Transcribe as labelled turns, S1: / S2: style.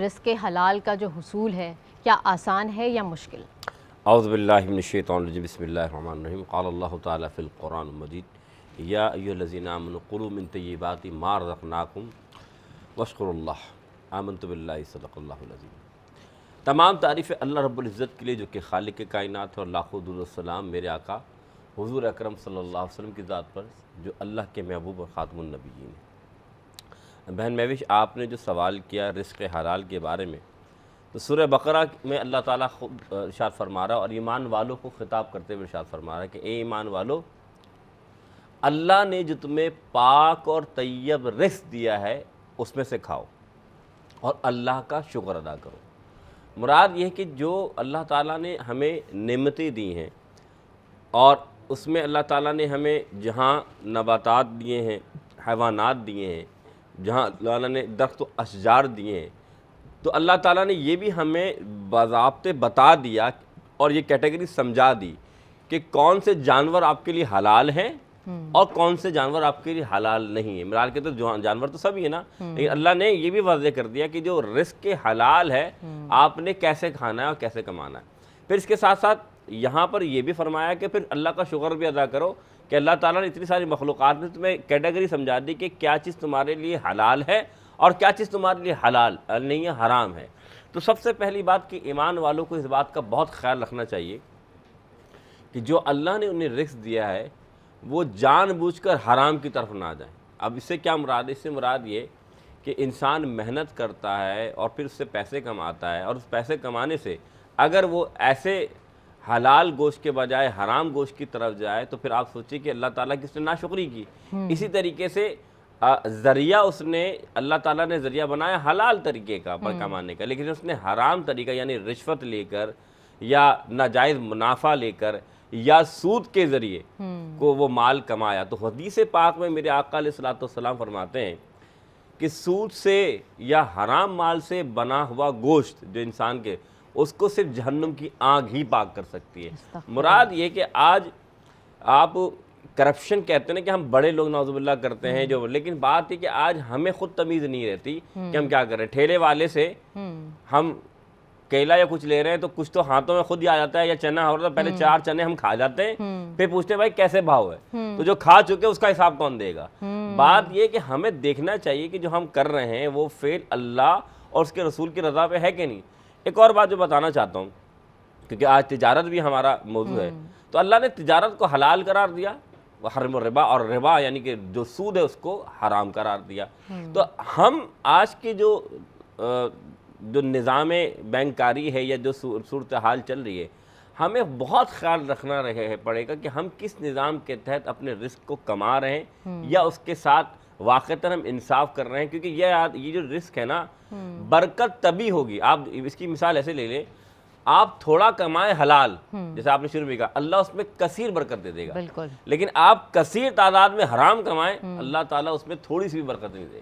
S1: رزق حلال کا جو حصول ہے کیا آسان ہے یا مشکل؟
S2: اعوذ باللہ من الشیطان الرجیم، بسم اللہ الرحمن الرحیم۔ قال اللہ تعالیٰ فی القرآن المجید یا ایھا الذین آمنوا کلوا من طیبات ما رزقناکم واشکروا اللہ۔ آمنت باللہ، صدق اللہ العظیم۔ تمام تعریفیں اللہ رب العزت کے لیے جو کہ خالق کائنات ہے، اور لاکھوں درود و سلام میرے آقا حضور اکرم صلی اللہ علیہ وسلم کی ذات پر جو اللہ کے محبوب اور خاتم النبیین ہیں۔ بہن مہوش، آپ نے جو سوال کیا رزق حلال کے بارے میں، تو سورہ بقرہ میں اللہ تعالیٰ خود ارشاد فرما رہا ہے اور ایمان والوں کو خطاب کرتے ہوئے ارشاد فرما رہا ہے کہ اے ایمان والو، اللہ نے جو تمہیں پاک اور طیب رزق دیا ہے اس میں سے کھاؤ اور اللہ کا شکر ادا کرو۔ مراد یہ ہے کہ جو اللہ تعالیٰ نے ہمیں نعمتیں دی ہیں اور اس میں اللہ تعالیٰ نے ہمیں جہاں نباتات دیے ہیں، حیوانات دیے ہیں، جہاں اللہ تعالیٰ نے درخت و اشجار دیے ہیں، تو اللہ تعالیٰ نے یہ بھی ہمیں باضابطے بتا دیا اور یہ کیٹیگری سمجھا دی کہ کون سے جانور آپ کے لیے حلال ہیں اور کون سے جانور آپ کے لیے حلال نہیں ہیں۔ مراد کے تو جانور تو سبھی ہیں نا، لیکن اللہ نے یہ بھی واضح کر دیا کہ جو رزق حلال ہے آپ نے کیسے کھانا ہے اور کیسے کمانا ہے۔ پھر اس کے ساتھ ساتھ یہاں پر یہ بھی فرمایا کہ پھر اللہ کا شکر بھی ادا کرو کہ اللہ تعالیٰ نے اتنی ساری مخلوقات میں تمہیں کیٹیگری سمجھا دی کہ کیا چیز تمہارے لیے حلال ہے اور کیا چیز تمہارے لیے حلال نہیں ہے، حرام ہے۔ تو سب سے پہلی بات کہ ایمان والوں کو اس بات کا بہت خیال رکھنا چاہیے کہ جو اللہ نے انہیں رزق دیا ہے وہ جان بوجھ کر حرام کی طرف نہ جائیں۔ اب اس سے کیا مراد ہے؟ اس سے مراد یہ کہ انسان محنت کرتا ہے اور پھر اس سے پیسے کماتا ہے، اور اس پیسے کمانے سے اگر وہ ایسے حلال گوشت کے بجائے حرام گوشت کی طرف جائے تو پھر آپ سوچیں کہ اللہ تعالیٰ کی اس نے ناشکری کی۔ اسی طریقے سے ذریعہ اس نے اللہ تعالیٰ نے ذریعہ بنایا حلال طریقے کا کمانے کا، لیکن اس نے حرام طریقہ یعنی رشوت لے کر یا ناجائز منافع لے کر یا سود کے ذریعے کو وہ مال کمایا۔ تو حدیث پاک میں میرے آقا علیہ الصلوۃ والسلام فرماتے ہیں کہ سود سے یا حرام مال سے بنا ہوا گوشت جو انسان کے، اس کو صرف جہنم کی آگ ہی پاک کر سکتی ہے۔ مراد یہ کہ آج آپ کرپشن کہتے ہیں کہ ہم بڑے لوگ نعوذ باللہ کرتے ہیں جو، لیکن بات یہ کہ آج ہمیں خود تمیز نہیں رہتی کہ ہم کیا کر رہے ہیں۔ ٹھیلے والے سے ہم کیلا یا کچھ لے رہے ہیں تو کچھ تو ہاتھوں میں خود ہی آ جاتا ہے، یا چنا ہو رہا ہے، پہلے 4 چنے ہم کھا جاتے ہیں، پھر پوچھتے ہیں بھائی کیسے بھاؤ ہے، تو جو کھا چکے اس کا حساب کون دے گا۔ بات یہ کہ ہمیں دیکھنا چاہیے کہ جو ہم کر رہے ہیں وہ فعل اللہ اور اس کے رسول کی رضا پہ ہے کہ نہیں۔ ایک اور بات جو بتانا چاہتا ہوں، کیونکہ آج تجارت بھی ہمارا موضوع ہے، تو اللہ نے تجارت کو حلال قرار دیا، حرم الربا، اور ربا یعنی کہ جو سود ہے اس کو حرام قرار دیا۔ تو ہم آج کے جو نظام بینکاری ہے یا جو صورتحال چل رہی ہے، ہمیں بہت خیال رکھنا پڑے گا کہ ہم کس نظام کے تحت اپنے رزق کو کما رہے ہیں یا اس کے ساتھ واقعتاً ہم انصاف کر رہے ہیں، کیونکہ یہ جو رزق ہے نا، برکت تبھی ہوگی۔ آپ اس کی مثال ایسے لے لیں، آپ تھوڑا کمائیں حلال، جیسے آپ نے شروع میں کہا، اللہ اس میں کثیر برکت دے دے گا، لیکن آپ کثیر تعداد میں حرام کمائیں، اللہ تعالیٰ اس میں تھوڑی سی بھی برکت نہیں دے گا۔